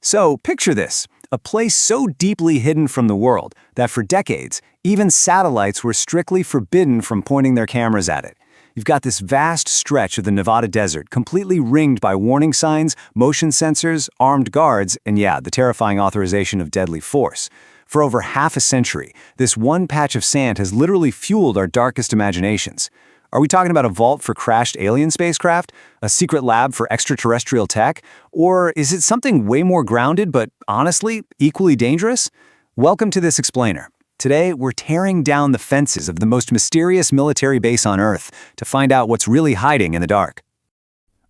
So picture this, a place so deeply hidden from the world that for decades, even satellites were strictly forbidden from pointing their cameras at it. You've got this vast stretch of the Nevada desert completely ringed by warning signs, motion sensors, armed guards, and yeah, the terrifying authorization of deadly force. For over half a century, this one patch of sand has literally fueled our darkest imaginations. Are we talking about a vault for crashed alien spacecraft? A secret lab for extraterrestrial tech? Or is it something way more grounded but, honestly, equally dangerous? Welcome to This Explainer. Today, we're tearing down the fences of the most mysterious military base on Earth to find out what's really hiding in the dark.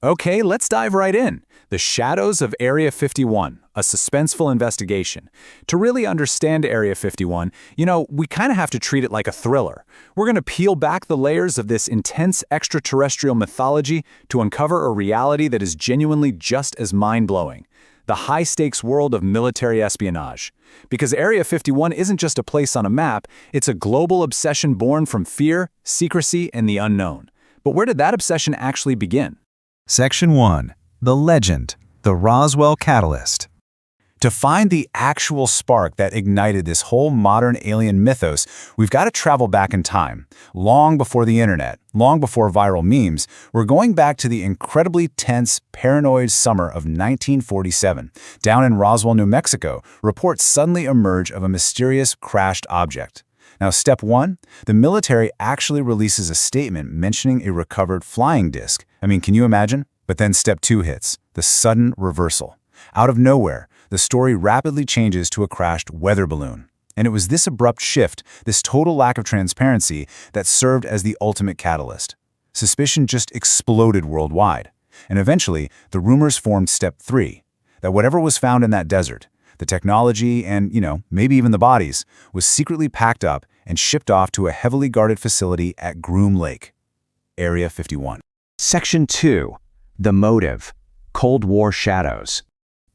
Okay, let's dive right in. The Shadows of Area 51, a suspenseful investigation. To really understand Area 51, we kind of have to treat it like a thriller. We're going to peel back the layers of this intense extraterrestrial mythology to uncover a reality that is genuinely just as mind-blowing. The high-stakes world of military espionage. Because Area 51 isn't just a place on a map, it's a global obsession born from fear, secrecy, and the unknown. But where did that obsession actually begin? Section 1. The Legend, the Roswell Catalyst. To find the actual spark that ignited this whole modern alien mythos, we've got to travel back in time. Long before the internet, long before viral memes, we're going back to the incredibly tense, paranoid summer of 1947. Down in Roswell, New Mexico, reports suddenly emerge of a mysterious crashed object. Now, step 1, the military actually releases a statement mentioning a recovered flying disc. I mean, can you imagine? But then step 2 hits, the sudden reversal. Out of nowhere, the story rapidly changes to a crashed weather balloon. And it was this abrupt shift, this total lack of transparency, that served as the ultimate catalyst. Suspicion just exploded worldwide. And eventually, the rumors formed step 3, that whatever was found in that desert, the technology and, maybe even the bodies, was secretly packed up and shipped off to a heavily guarded facility at Groom Lake, Area 51. Section 2. The Motive, Cold War Shadows.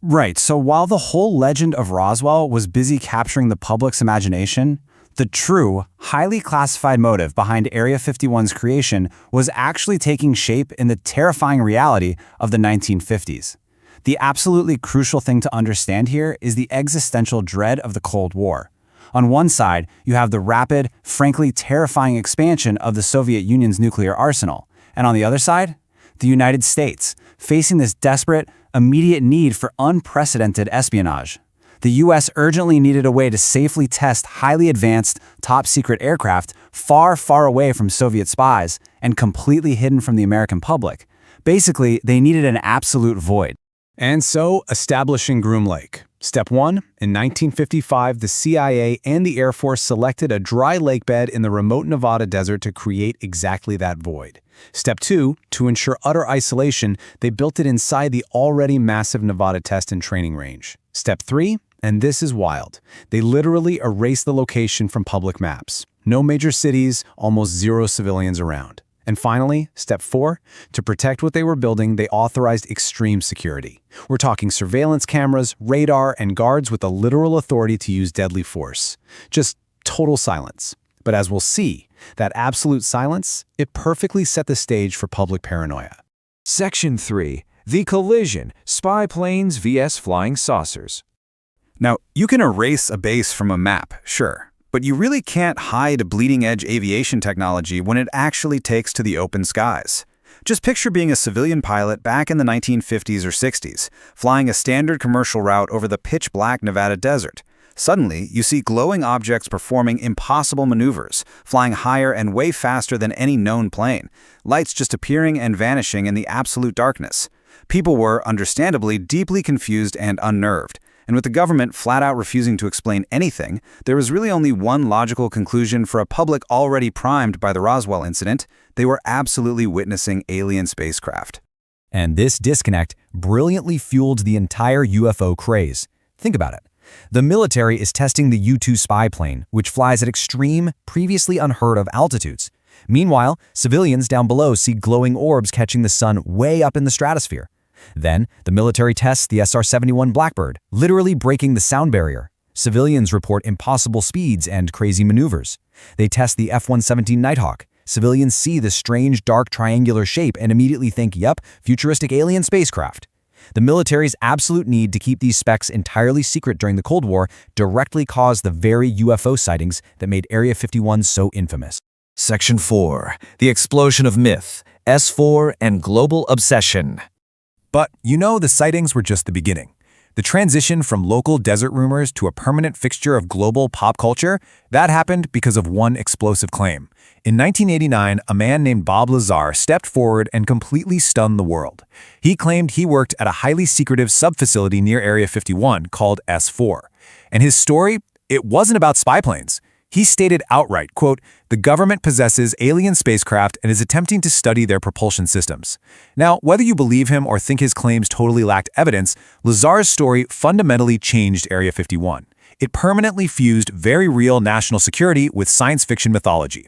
Right, so while the whole legend of Roswell was busy capturing the public's imagination, the true, highly classified motive behind Area 51's creation was actually taking shape in the terrifying reality of the 1950s. The absolutely crucial thing to understand here is the existential dread of the Cold War. On one side, you have the rapid, frankly terrifying expansion of the Soviet Union's nuclear arsenal, and on the other side, the United States, facing this desperate, immediate need for unprecedented espionage. The U.S. urgently needed a way to safely test highly advanced, top-secret aircraft far, far away from Soviet spies and completely hidden from the American public. Basically, they needed an absolute void. And so, establishing Groom Lake. Step 1, in 1955, the CIA and the Air Force selected a dry lake bed in the remote Nevada desert to create exactly that void. Step 2, to ensure utter isolation, they built it inside the already massive Nevada test and training range. Step 3, and this is wild, they literally erased the location from public maps. No major cities, almost zero civilians around. And finally, step 4, to protect what they were building, they authorized extreme security. We're talking surveillance cameras, radar, and guards with the literal authority to use deadly force. Just total silence. But as we'll see, that absolute silence, it perfectly set the stage for public paranoia. Section 3. The Collision, Spy Planes vs. Flying Saucers. Now, you can erase a base from a map, sure. But you really can't hide bleeding-edge aviation technology when it actually takes to the open skies. Just picture being a civilian pilot back in the 1950s or 60s, flying a standard commercial route over the pitch-black Nevada desert. Suddenly, you see glowing objects performing impossible maneuvers, flying higher and way faster than any known plane, lights just appearing and vanishing in the absolute darkness. People were, understandably, deeply confused and unnerved. And with the government flat out refusing to explain anything, there was really only one logical conclusion for a public already primed by the Roswell incident: they were absolutely witnessing alien spacecraft. And this disconnect brilliantly fueled the entire UFO craze. Think about it. The military is testing the U-2 spy plane, which flies at extreme, previously unheard of altitudes. Meanwhile, civilians down below see glowing orbs catching the sun way up in the stratosphere. Then, the military tests the SR-71 Blackbird, literally breaking the sound barrier. Civilians report impossible speeds and crazy maneuvers. They test the F-117 Nighthawk. Civilians see the strange dark triangular shape and immediately think, yep, futuristic alien spacecraft. The military's absolute need to keep these specs entirely secret during the Cold War directly caused the very UFO sightings that made Area 51 so infamous. Section 4. The Explosion of Myth, S4 and Global Obsession. But the sightings were just the beginning. The transition from local desert rumors to a permanent fixture of global pop culture, that happened because of one explosive claim. In 1989, a man named Bob Lazar stepped forward and completely stunned the world. He claimed he worked at a highly secretive sub-facility near Area 51 called S4. And his story, it wasn't about spy planes. He stated outright, quote, "The government possesses alien spacecraft and is attempting to study their propulsion systems." Now, whether you believe him or think his claims totally lacked evidence, Lazar's story fundamentally changed Area 51. It permanently fused very real national security with science fiction mythology.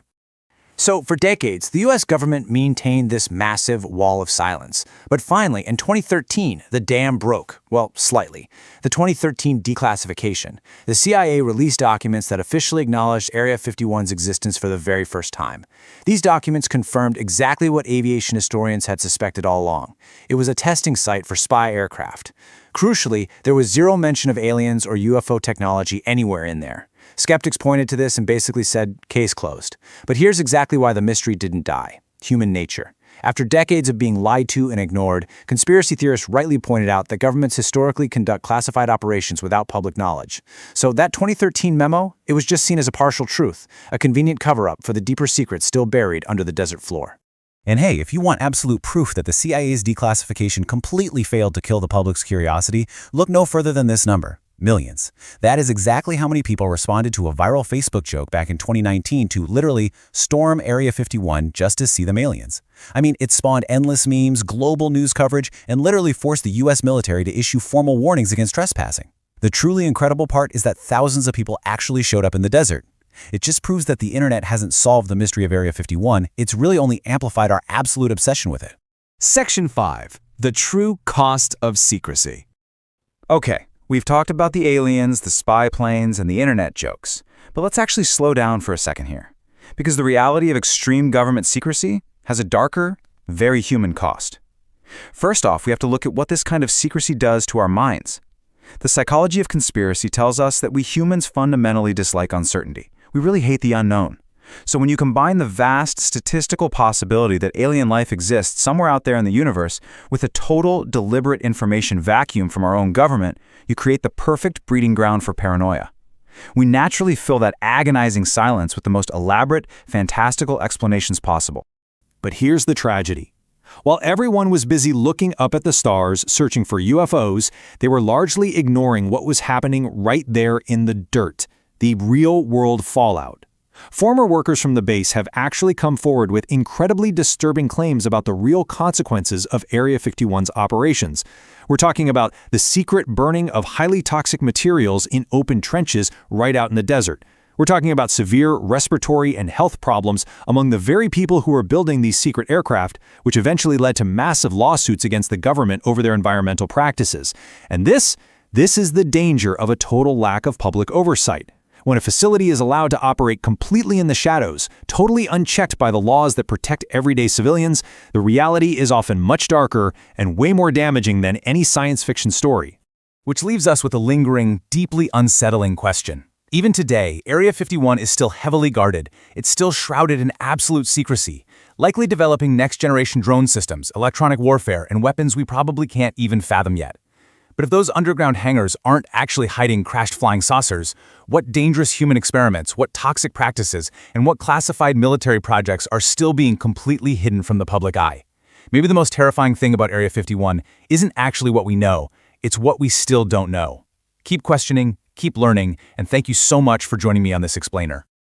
So, for decades, the U.S. government maintained this massive wall of silence. But finally, in 2013, the dam broke. Well, slightly. The 2013 declassification. The CIA released documents that officially acknowledged Area 51's existence for the very first time. These documents confirmed exactly what aviation historians had suspected all along. It was a testing site for spy aircraft. Crucially, there was zero mention of aliens or UFO technology anywhere in there. Skeptics pointed to this and basically said, case closed. But here's exactly why the mystery didn't die. Human nature. After decades of being lied to and ignored, conspiracy theorists rightly pointed out that governments historically conduct classified operations without public knowledge. So that 2013 memo, it was just seen as a partial truth, a convenient cover-up for the deeper secrets still buried under the desert floor. And hey, if you want absolute proof that the CIA's declassification completely failed to kill the public's curiosity, look no further than this number. Millions. That is exactly how many people responded to a viral Facebook joke back in 2019 to literally storm Area 51 just to see them aliens. I mean, it spawned endless memes, global news coverage, and literally forced the US military to issue formal warnings against trespassing. The truly incredible part is that thousands of people actually showed up in the desert. It just proves that the internet hasn't solved the mystery of Area 51, it's really only amplified our absolute obsession with it. Section 5. The True Cost of Secrecy. Okay, we've talked about the aliens, the spy planes, and the internet jokes. But let's actually slow down for a second here. Because the reality of extreme government secrecy has a darker, very human cost. First off, we have to look at what this kind of secrecy does to our minds. The psychology of conspiracy tells us that we humans fundamentally dislike uncertainty. We really hate the unknown. So when you combine the vast statistical possibility that alien life exists somewhere out there in the universe with a total, deliberate information vacuum from our own government, you create the perfect breeding ground for paranoia. We naturally fill that agonizing silence with the most elaborate, fantastical explanations possible. But here's the tragedy. While everyone was busy looking up at the stars, searching for UFOs, they were largely ignoring what was happening right there in the dirt, the real-world fallout. Former workers from the base have actually come forward with incredibly disturbing claims about the real consequences of Area 51's operations. We're talking about the secret burning of highly toxic materials in open trenches right out in the desert. We're talking about severe respiratory and health problems among the very people who were building these secret aircraft, which eventually led to massive lawsuits against the government over their environmental practices. And this is the danger of a total lack of public oversight. When a facility is allowed to operate completely in the shadows, totally unchecked by the laws that protect everyday civilians, the reality is often much darker and way more damaging than any science fiction story. Which leaves us with a lingering, deeply unsettling question. Even today, Area 51 is still heavily guarded. It's still shrouded in absolute secrecy, likely developing next-generation drone systems, electronic warfare, and weapons we probably can't even fathom yet. But if those underground hangars aren't actually hiding crashed flying saucers, what dangerous human experiments, what toxic practices, and what classified military projects are still being completely hidden from the public eye? Maybe the most terrifying thing about Area 51 isn't actually what we know, it's what we still don't know. Keep questioning, keep learning, and thank you so much for joining me on this explainer.